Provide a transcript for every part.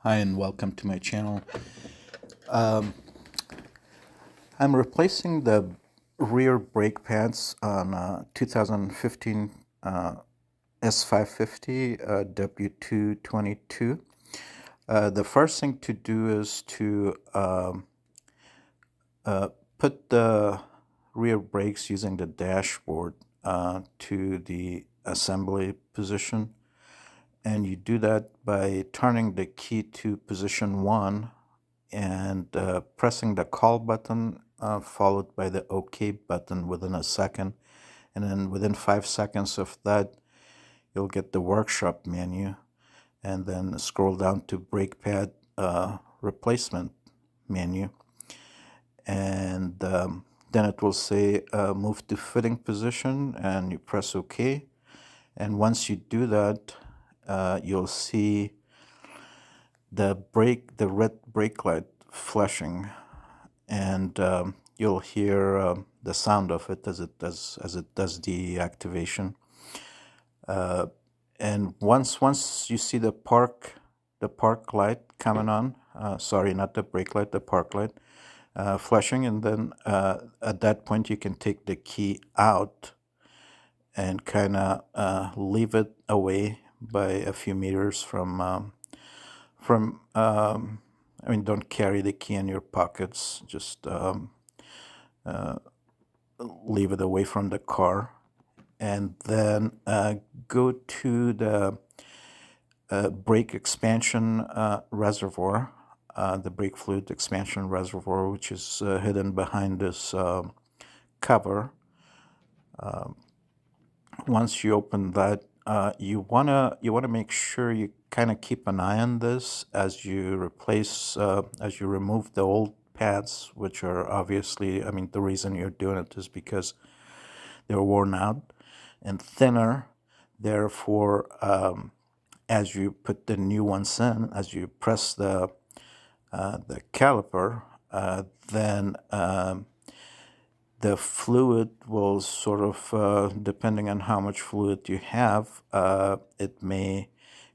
Hi and welcome to my channel. I'm replacing the rear brake pads on 2015 S550 W222. The first thing to do is to put the rear brakes using the dashboard to the assembly position. And you do that by turning the key to position 1 and pressing the call button followed by the OK button within a second. And then within 5 seconds of that, you'll get the workshop menu, and then scroll down to brake pad replacement menu. And then it will say move to fitting position, and you press OK. And once you do that, you'll see the red brake light flashing, and you'll hear the sound of it as it does the activation. And once you see the park light coming on, sorry, not the brake light, the park light flashing, and then at that point you can take the key out and kind of leave it away by a few meters from I mean, don't carry the key in your pockets, just leave it away from the car, and then go to the brake expansion reservoir, the brake fluid expansion reservoir, which is hidden behind this cover. Once you open that, you wanna make sure you kind of keep an eye on this as you remove the old pads, which are obviously, I mean, the reason you're doing it is because they're worn out and thinner. Therefore, as you put the new ones in, as you press the caliper, then the fluid will sort of, depending on how much fluid you have, it may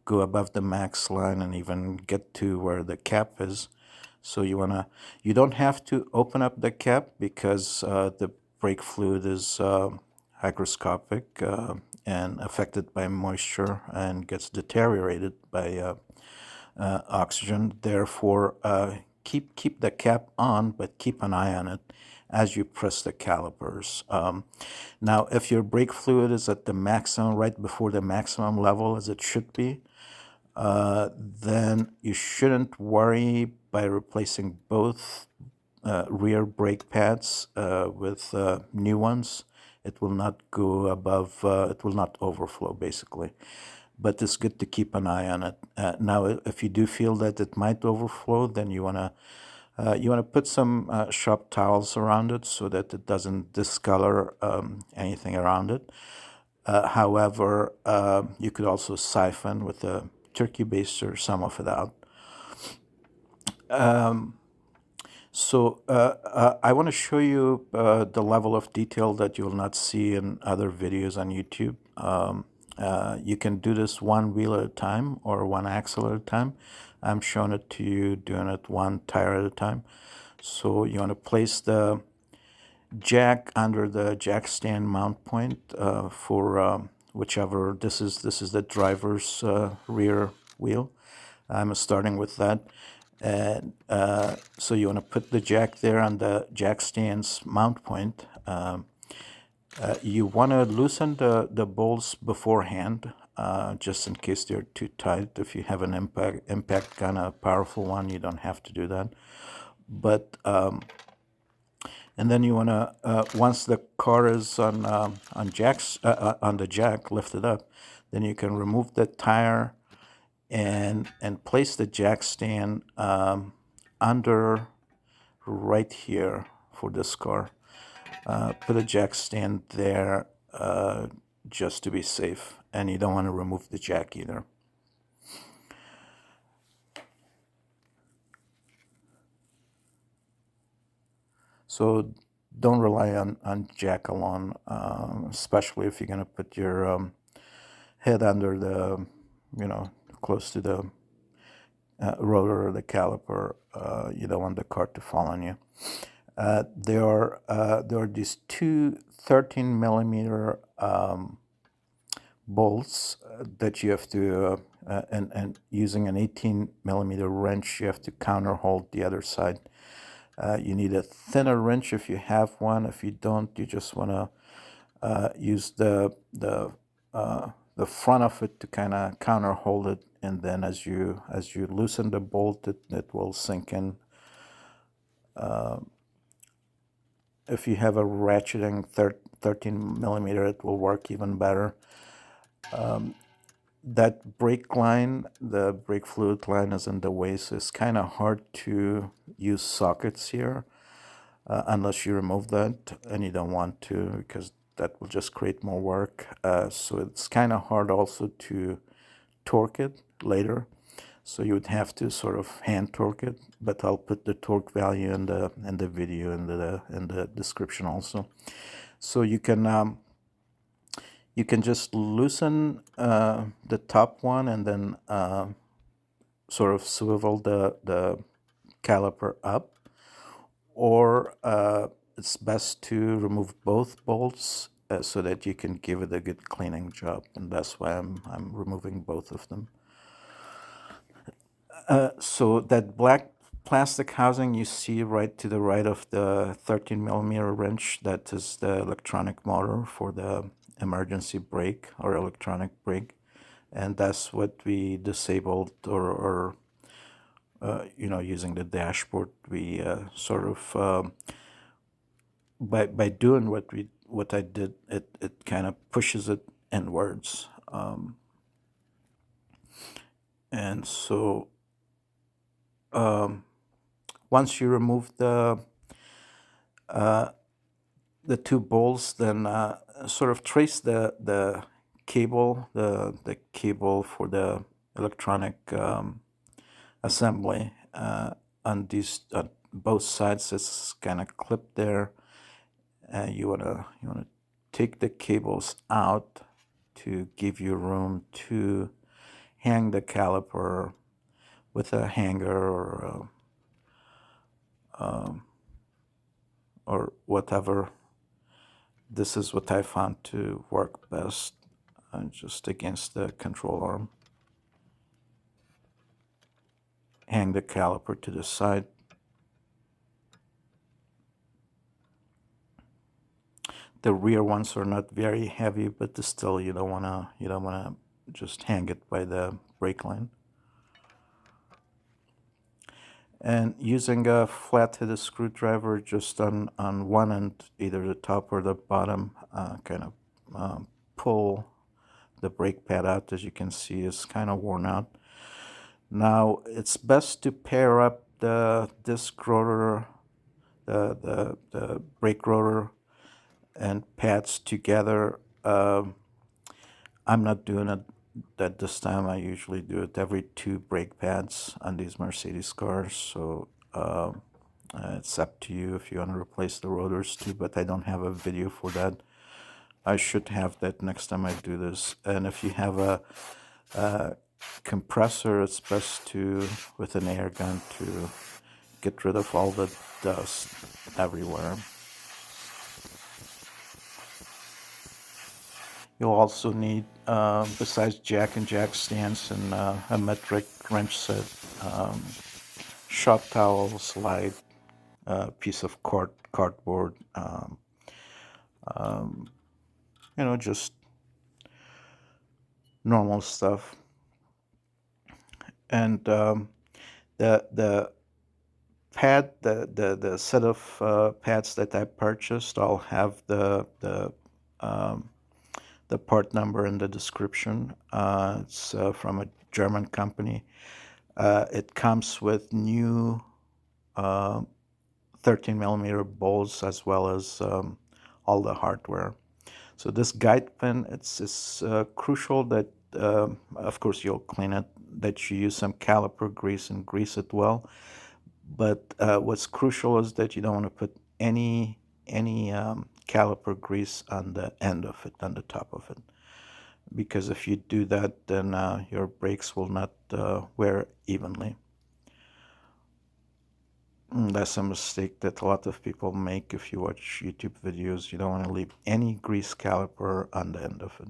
go above the max line and even get to where the cap is. So you don't have to open up the cap because the brake fluid is hygroscopic and affected by moisture and gets deteriorated by oxygen. Therefore, keep the cap on, but keep an eye on it as you press the calipers. Now, if your brake fluid is at the maximum, right before the maximum level as it should be, then you shouldn't worry by replacing both rear brake pads with new ones. It will not go above, it will not overflow basically. But it's good to keep an eye on it. Now, if you do feel that it might overflow, then you want to put some shop towels around it so that it doesn't discolor anything around it. However, you could also siphon with a turkey baster some of it out. So I want to show you the level of detail that you'll not see in other videos on YouTube. You can do this one wheel at a time or one axle at a time. I'm showing it to you doing it one tire at a time. So you want to place the jack under the jack stand mount point for whichever. This is the driver's rear wheel. I'm starting with that. And so you want to put the jack there on the jack stand's mount point. You want to loosen the bolts beforehand, just in case they're too tight. If you have an impact kind of powerful one, you don't have to do that. But and then you want to once the car is on the jack lifted up, then you can remove the tire and place the jack stand under right here for this car. Put a jack stand there just to be safe, and you don't want to remove the jack either. So don't rely on jack alone, especially if you're going to put your head under the, close to the rotor of the caliper. You don't want the cart to fall on you. There are these two 13 millimeter bolts that you have to, and using an 18 millimeter wrench, you have to counter hold the other side. You need a thinner wrench if you have one. If you don't, you just want to use the front of it to kind of counter hold it, and then as you loosen the bolt, it will sink in. If you have a ratcheting 13 millimeter, it will work even better. That brake line, the brake fluid line, is in the way, so it's kind of hard to use sockets here unless you remove that, and you don't want to because that will just create more work. So it's kind of hard also to torque it later. So you would have to sort of hand torque it, but I'll put the torque value in the video in the description also. So you can just loosen the top one and then sort of swivel the caliper up, or it's best to remove both bolts so that you can give it a good cleaning job, and that's why I'm removing both of them. So that black plastic housing you see right to the right of the 13 millimeter wrench, that is the electronic motor for the emergency brake or electronic brake, and that's what we disabled, or using the dashboard, we sort of by doing what I did, it kind of pushes it inwards, and so once you remove the two bolts, then sort of trace the cable, the cable for the electronic assembly on these both sides. It's kind of clipped there. You wanna take the cables out to give you room to hang the caliper with a hanger or whatever. This is what I found to work best, just against the control arm. Hang the caliper to the side. The rear ones are not very heavy, but still you don't wanna just hang it by the brake line. And using a flathead screwdriver just on one end, either the top or the bottom, kind of pull the brake pad out. As you can see, it's kind of worn out. Now it's best to pair up the disc rotor, the brake rotor and pads together. I'm not doing it at this time. I usually do it every 2 brake pads on these Mercedes cars, so it's up to you if you want to replace the rotors too, but I don't have a video for that. I should have that next time I do this. And if you have a compressor, it's best to, with an air gun, to get rid of all the dust everywhere. You'll also need, besides jack and jack stands and a metric wrench set, shop towel, slide, piece of cardboard, just normal stuff. And the pad, the set of pads that I purchased, I'll have the part number in the description. It's from a German company. It comes with new 13 millimeter bolts as well as all the hardware. So this guide pin, it's crucial that, of course you'll clean it, that you use some caliper grease and grease it well. But what's crucial is that you don't want to put any caliper grease on the end of it, on the top of it, because if you do that, then your brakes will not wear evenly. That's a mistake that a lot of people make if you watch YouTube videos. You don't want to leave any grease caliper on the end of it.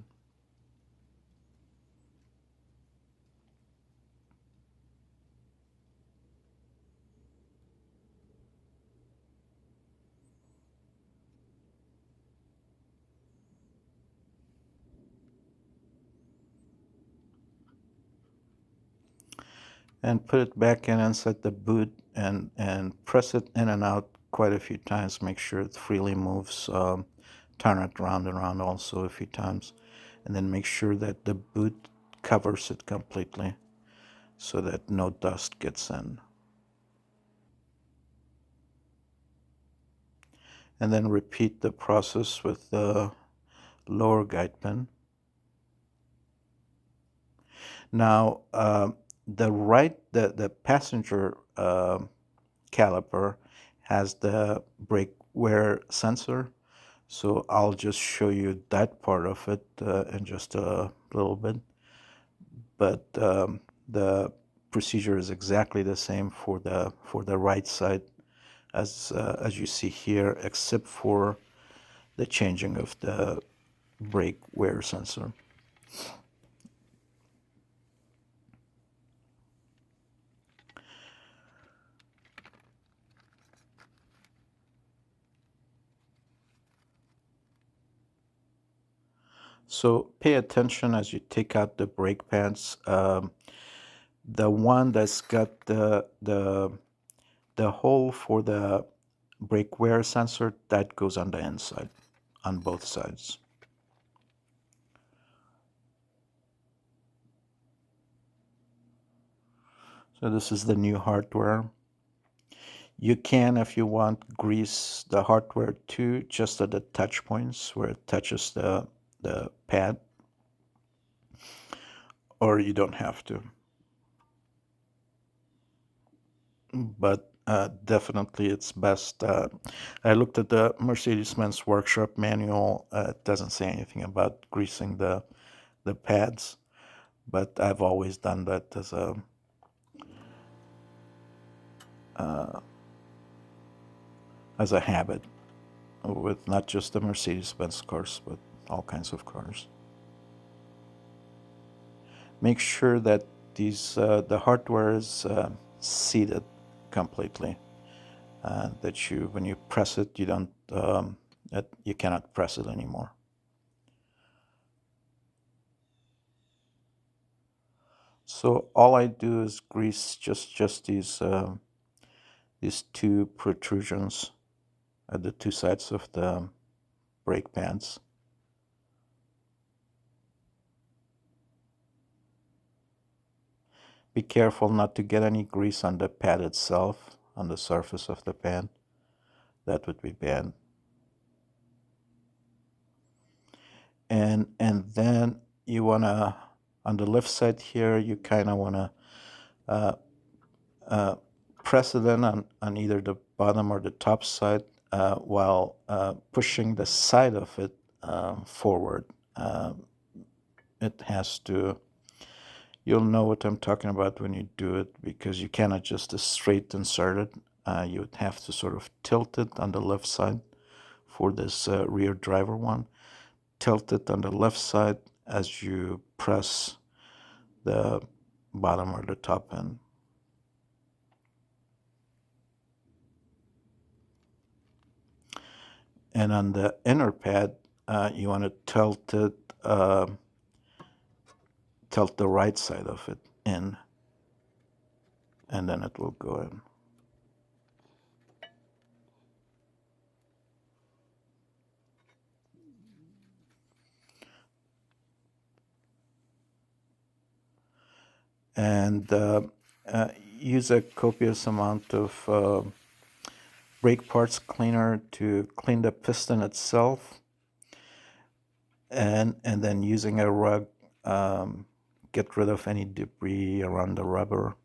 And put it back in inside the boot and press it in and out quite a few times. Make sure it freely moves. Turn it round and round also a few times. And then make sure that the boot covers it completely so that no dust gets in. And then repeat the process with the lower guide pin. Now, the passenger caliper has the brake wear sensor, so I'll just show you that part of it in just a little bit. But the procedure is exactly the same for the right side as you see here, except for the changing of the brake wear sensor. So pay attention as you take out the brake pads. The one that's got the hole for the brake wear sensor, that goes on the inside, on both sides. So this is the new hardware. You can, if you want, grease the hardware too, just at the touch points where it touches the pad, or you don't have to. But definitely it's best. I looked at the Mercedes-Benz workshop manual. It doesn't say anything about greasing the pads, but I've always done that as a habit with not just the Mercedes-Benz cars, but all kinds of cars. Make sure that the hardware is seated completely. That when you press it, you don't you cannot press it anymore. So all I do is grease just these two protrusions at the two sides of the brake pads. Be careful not to get any grease on the pad itself, on the surface of the pad. That would be bad. And then you wanna, on the left side here, you kind of wanna press it in on either the bottom or the top side while pushing the side of it forward. It has to, you'll know what I'm talking about when you do it, because you cannot just straight insert it. You would have to sort of tilt it on the left side for this rear driver one. Tilt it on the left side as you press the bottom or the top end. And on the inner pad, you want to tilt it, tilt the right side of it in, and then it will go in. And use a copious amount of brake parts cleaner to clean the piston itself, and then using a rug, get rid of any debris around the rubber,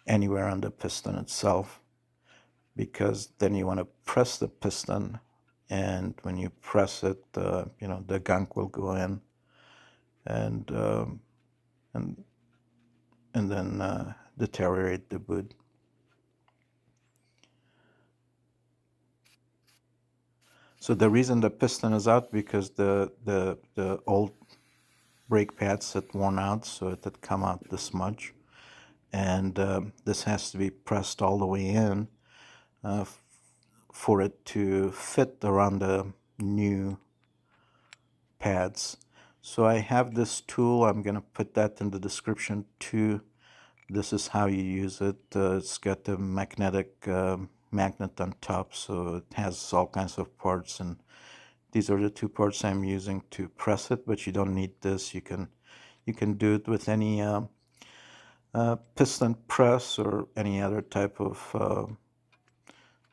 anywhere on the piston itself, because then you want to press the piston, and when you press it, the gunk will go in, and then deteriorate the boot. So the reason the piston is out because the old brake pads had worn out, so it had come out this much, and this has to be pressed all the way in for it to fit around the new pads. So I have this tool. I'm going to put that in the description too. This is how you use it. It's got a magnetic magnet on top, so it has all kinds of parts, and these are the two parts I'm using to press it. But you don't need this. You can do it with any piston press or any other type of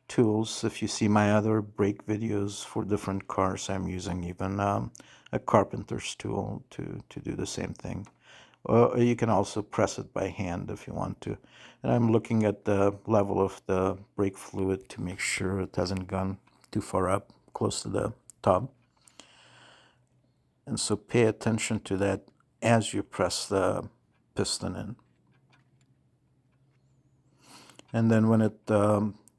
tools. If you see my other brake videos for different cars, I'm using even a carpenter's tool to do the same thing. Or you can also press it by hand if you want to. And I'm looking at the level of the brake fluid to make sure it hasn't gone too far up, close to the top. And so pay attention to that as you press the piston in. And then when it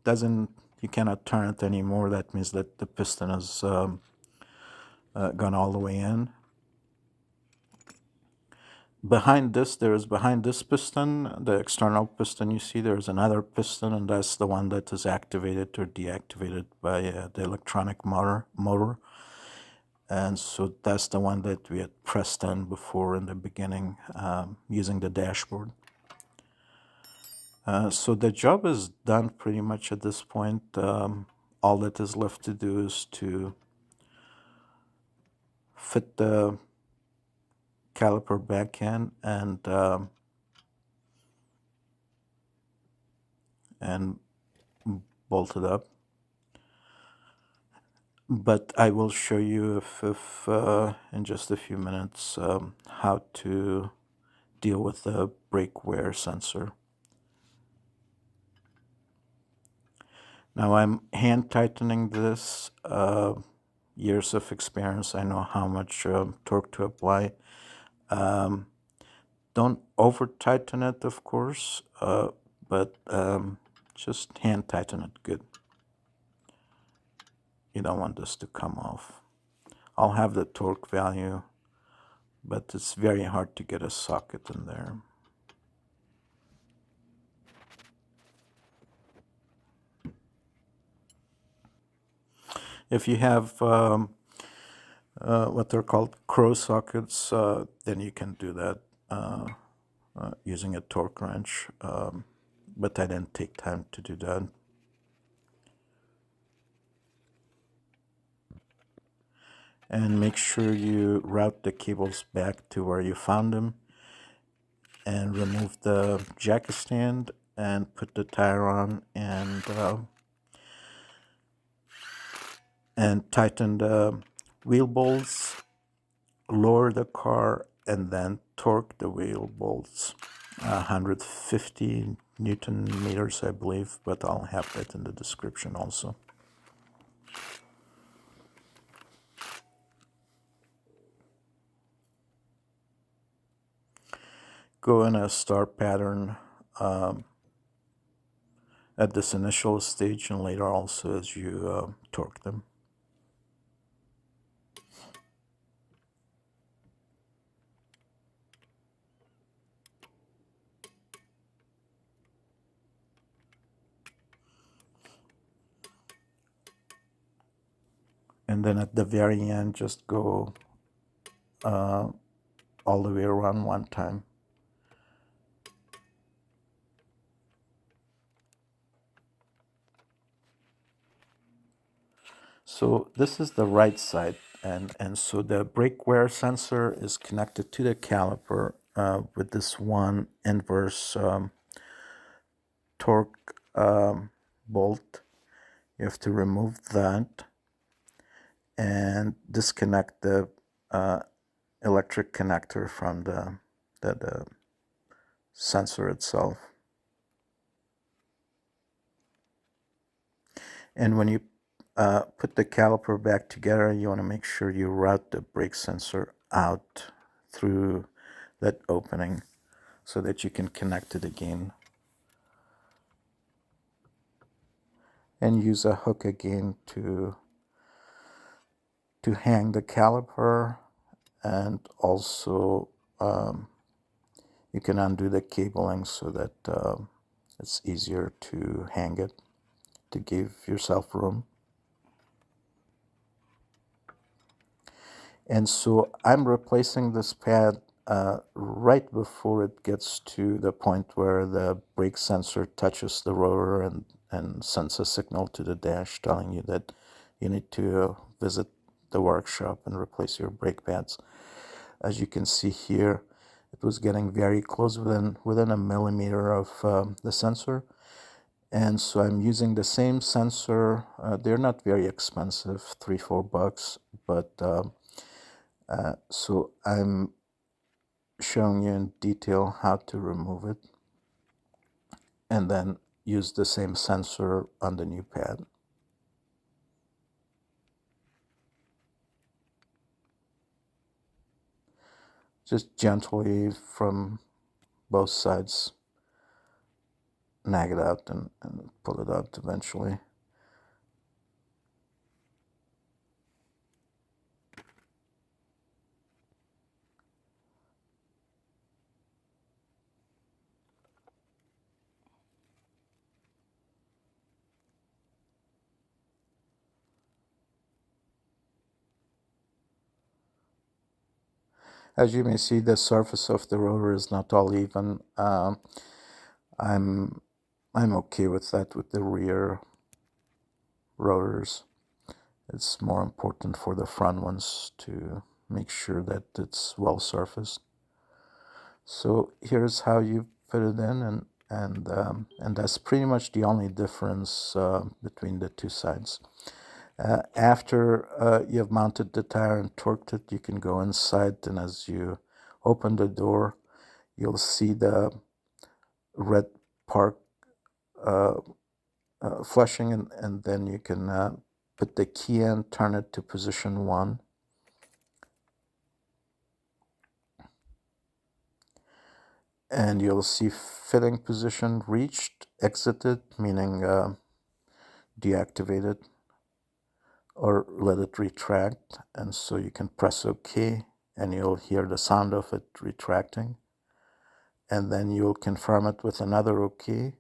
doesn't, you cannot turn it anymore, that means that the piston has gone all the way in. Behind this piston, the external piston you see, there's another piston, and that's the one that is activated or deactivated by the electronic motor. And so that's the one that we had pressed in before in the beginning using the dashboard. So the job is done pretty much at this point. All that is left to do is to fit the caliper back in and bolt it up. But I will show you if in just a few minutes how to deal with the brake wear sensor. Now I'm hand tightening this. Years of experience, I know how much torque to apply. Don't over tighten it, of course, but just hand tighten it good. You don't want this to come off. I'll have the torque value, but it's very hard to get a socket in there. If you have what they're called crow sockets, then you can do that using a torque wrench, but I didn't take time to do that. And make sure you route the cables back to where you found them, and remove the jack stand and put the tire on, and tighten the wheel bolts, lower the car, and then torque the wheel bolts. 150 Newton meters, I believe, but I'll have that in the description also. Go in a star pattern at this initial stage and later also as you torque them. And then at the very end, just go all the way around one time. So this is the right side, and so the brake wear sensor is connected to the caliper with this one inverse torque bolt. You have to remove that and disconnect the electric connector from the sensor itself. And when you put the caliper back together, you want to make sure you route the brake sensor out through that opening so that you can connect it again. And use a hook again to to hang the caliper, and also you can undo the cabling so that it's easier to hang it, to give yourself room. And so I'm replacing this pad right before it gets to the point where the brake sensor touches the rotor and sends a signal to the dash telling you that you need to visit the workshop and replace your brake pads. As you can see here, it was getting very close, within a millimeter of the sensor. And so I'm using the same sensor. They're not very expensive, $3-4, but so I'm showing you in detail how to remove it, and then use the same sensor on the new pad. Just gently from both sides, nag it out and pull it out eventually. As you may see, the surface of the rotor is not all even. I'm okay with that with the rear rotors. It's more important for the front ones to make sure that it's well surfaced. So here's how you put it in, and that's pretty much the only difference between the two sides. After you've mounted the tire and torqued it, you can go inside, and as you open the door, you'll see the red part flashing, and then you can put the key in, turn it to position 1. And you'll see fitting position reached, exited, meaning deactivated, or let it retract. And so you can press OK, and you'll hear the sound of it retracting. And then you'll confirm it with another OK.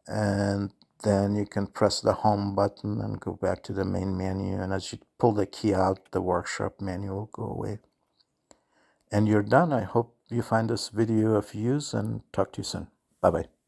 And then you can press the home button and go back to the main menu. And as you pull the key out, the workshop menu will go away. And you're done. I hope you find this video of use, and talk to you soon. Bye-bye.